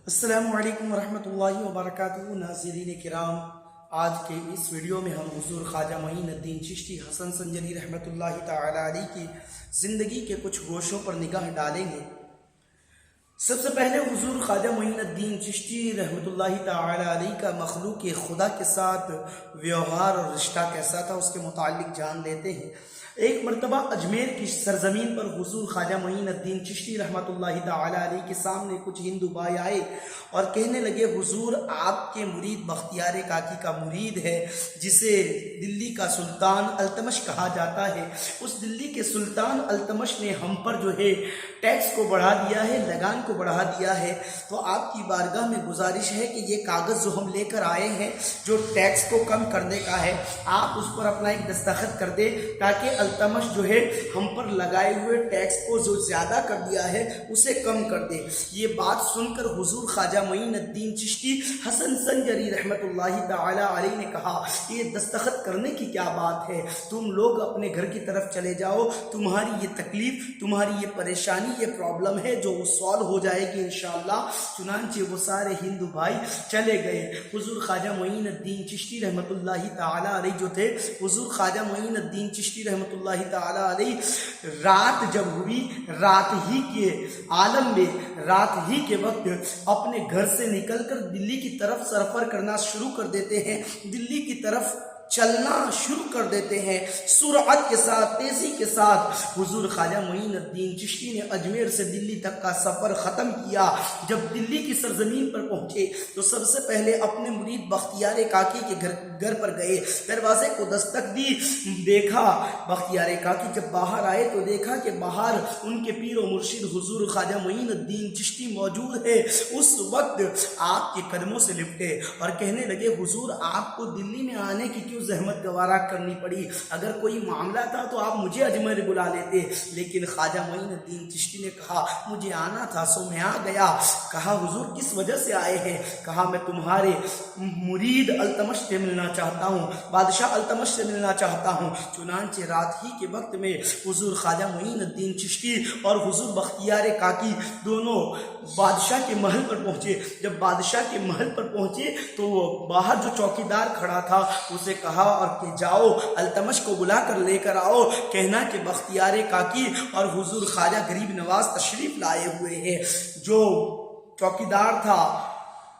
السلام علیکم ورحمۃ اللہ وبرکاتہ۔ ناظرین کرام، آج کے اس ویڈیو میں ہم حضور خواجہ معین الدین چشتی حسن سنجری رحمۃ اللہ تعالی علیہ کی زندگی کے کچھ گوشوں پر نگاہ ڈالیں گے۔ سب سے پہلے حضور خواجہ معین الدین چشتی رحمۃ اللہ تعالی علیہ کا مخلوق خدا کے ساتھ ویوہار اور رشتہ کیسا تھا، اس کے متعلق جان لیتے ہیں۔ ایک مرتبہ اجمیر کی سرزمین پر حضور خواجہ معین الدین چشتی رحمۃ اللہ تعالی علیہ کے سامنے کچھ ہندو بھائی آئے اور کہنے لگے، حضور آپ کے مرید بختیار کاکی کا مرید ہے جسے دلی کا سلطان التمش کہا جاتا ہے۔ اس دلی کے سلطان التمش نے ہم پر جو ہے ٹیکس کو بڑھا دیا ہے، لگان کو بڑھا دیا ہے، تو آپ کی بارگاہ میں گزارش ہے کہ یہ کاغذ جو ہم لے کر آئے ہیں جو ٹیکس کو کم کرنے کا ہے، آپ اس پر اپنا ایک دستخط کر دیں تاکہ التمش جو ہے ہم پر لگائے ہوئے ٹیکس کو جو زیادہ کر دیا ہے اسے کم کر دے۔ یہ بات سن کر حضور خواجہ معین الدین چشتی حسن سنجری رحمۃ اللہ تعالی علیہ نے کہا، یہ دستخط کرنے کی کیا بات ہے، تم لوگ اپنے گھر کی طرف چلے جاؤ، تمہاری یہ تکلیف، تمہاری یہ پریشانی، یہ پرابلم ہے جو وہ سالو ہو جائے گی انشاءاللہ۔ چنانچہ وہ سارے ہندو بھائی چلے گئے۔ حضور خواجہ معین الدین چشتی رحمۃ اللہ تعالی علیہ جو تھے، حضور خواجہ معین الدین چشتی رحمۃ اللہ تعالی علیہ رات جب ہوئی، رات ہی کے عالم میں، رات ہی کے وقت اپنے گھر سے نکل کر دلی کی طرف سفر کرنا شروع کر دیتے ہیں، دلی کی طرف چلنا شروع کر دیتے ہیں۔ سرعت کے ساتھ، تیزی کے ساتھ حضور خواجہ معین الدین چشتی نے اجمیر سے دلی تک کا سفر ختم کیا۔ جب دلی کی سرزمین پر پہنچے تو سب سے پہلے اپنے مرید بختیار کاکی کے گھر پر گئے، دروازے کو دستک دی، دیکھا بختیار کاکی جب باہر آئے تو دیکھا کہ باہر ان کے پیر و مرشد حضور خواجہ معین الدین چشتی موجود ہے۔ اس وقت آپ کے قدموں سے لپٹے اور کہنے لگے، حضور آپ کو دلی میں آنے کی کیوں زحمت گوارا کرنی پڑی، اگر کوئی معاملہ تھا تو آپ مجھے اجمیر بلا لیتے۔ لیکن خواجہ معین الدین چشتی نے کہا، مجھے آنا تھا سو میں آ گیا۔ کہا، حضور کس وجہ سے آئے ہیں؟ کہا، میں تمہارے مرید التمش سے ملنا چاہتا ہوں، بادشاہ التمش سے ملنا چاہتا ہوں۔ چنانچہ رات ہی کے وقت میں حضور خواجہ معین الدین چشتی اور حضور بختیار کاکی دونوں بادشاہ کے محل پر پہنچے۔ جب بادشاہ کے محل پر پہنچے تو باہر جو چوکیدار کھڑا تھا اسے کہا اور کہ جاؤ التمش کو بلا کر لے کر آؤ، کہنا کہ بختیار کاکی اور حضور خواجہ غریب نواز تشریف لائے ہوئے ہیں۔ جو چوکیدار تھا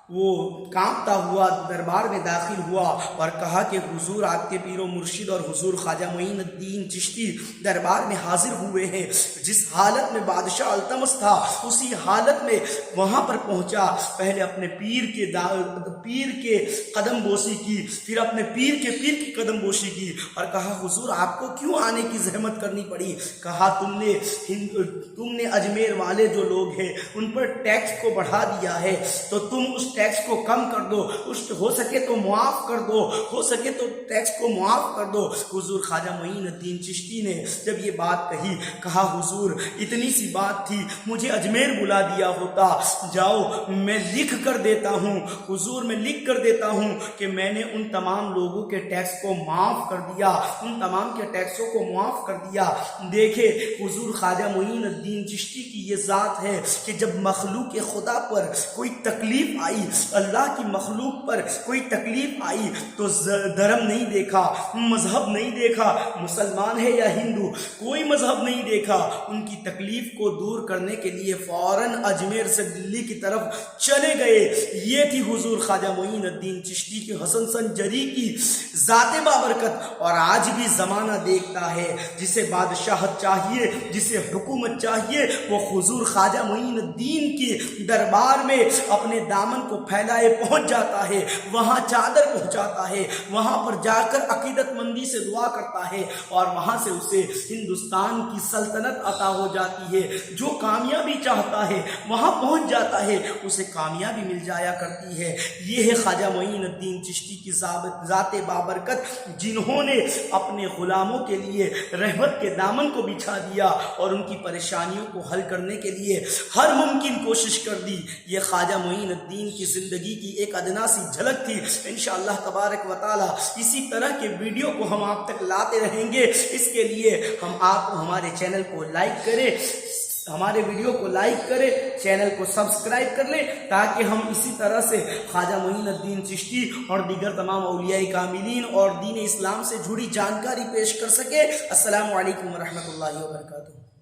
وہ کانپتا ہوا دربار میں داخل ہوا اور کہا کہ حضور آپ کے پیر و مرشد اور حضور خواجہ معین الدین چشتی دربار میں حاضر ہوئے ہیں۔ جس حالت میں بادشاہ التمش تھا اسی حالت میں وہاں پر پہنچا، پہلے اپنے پیر کے قدم بوسی کی، پھر اپنے پیر کی قدم بوسی کی اور کہا، حضور آپ کو کیوں آنے کی زحمت کرنی پڑی؟ کہا، تم نے اجمیر والے جو لوگ ہیں ان پر ٹیکس کو بڑھا دیا ہے، تو تم اس ٹیکس کو کم کر دو، ہو سکے تو معاف کر دو، ہو سکے تو ٹیکس کو معاف کر دو۔ حضور خواجہ معین الدین چشتی نے جب یہ بات کہی، کہا، حضور اتنی سی بات تھی، مجھے اجمیر بلا دیا ہوتا، جاؤ میں لکھ کر دیتا ہوں، حضور میں لکھ کر دیتا ہوں کہ میں نے ان تمام لوگوں کے ٹیکس کو معاف کر دیا، ان تمام کے ٹیکسوں کو معاف کر دیا۔ دیکھے حضور خواجہ معین الدین چشتی کی یہ ذات ہے کہ جب مخلوق خدا پر کوئی تکلیف آئی، اللہ کی مخلوق پر کوئی تکلیف آئی تو دھرم نہیں دیکھا، مذہب نہیں دیکھا، مسلمان ہے یا ہندو، کوئی مذہب نہیں دیکھا، ان کی تکلیف کو دور کرنے کے لیے فوراً اجمیر سے دلی کی طرف چلے گئے۔ یہ تھی حضور خواجہ معین الدین چشتی کی حسن سنجری کی ذات بابرکت۔ اور آج بھی زمانہ دیکھتا ہے، جسے بادشاہت چاہیے، جسے حکومت چاہیے، وہ حضور خواجہ معین الدین کی دربار میں اپنے دامن کو پھیلائے پہنچ جاتا ہے، وہاں چادر پہنچاتا ہے، وہاں پر جا کر عقیدت مندی سے دعا کرتا ہے اور وہاں سے اسے ہندوستان کی سلطنت عطا ہو جاتی ہے۔ جو کامیابی چاہتا ہے وہاں پہنچ جاتا ہے، اسے کامیابی مل جایا کرتی ہے۔ یہ ہے خواجہ معین الدین چشتی کی ذات بابرکت، جنہوں نے اپنے غلاموں کے لیے رحمت کے دامن کو بچھا دیا اور ان کی پریشانیوں کو حل کرنے کے لیے ہر ممکن کوشش کر دی۔ یہ خواجہ معین الدین کی زندگی کی ایک ادنا سی جھلک تھی۔ انشاءاللہ تبارک و تعالی اسی طرح کے ویڈیو کو ہم آپ تک لاتے رہیں گے۔ اس کے لیے آپ ہمارے چینل کو لائک کریں، ہمارے ویڈیو کو لائک کریں، چینل کو سبسکرائب کر لیں تاکہ ہم اسی طرح سے خواجہ معین الدین چشتی اور دیگر تمام اولیاء کاملین اور دین اسلام سے جڑی جانکاری پیش کر سکیں۔ السلام علیکم ورحمۃ اللہ وبرکاتہ۔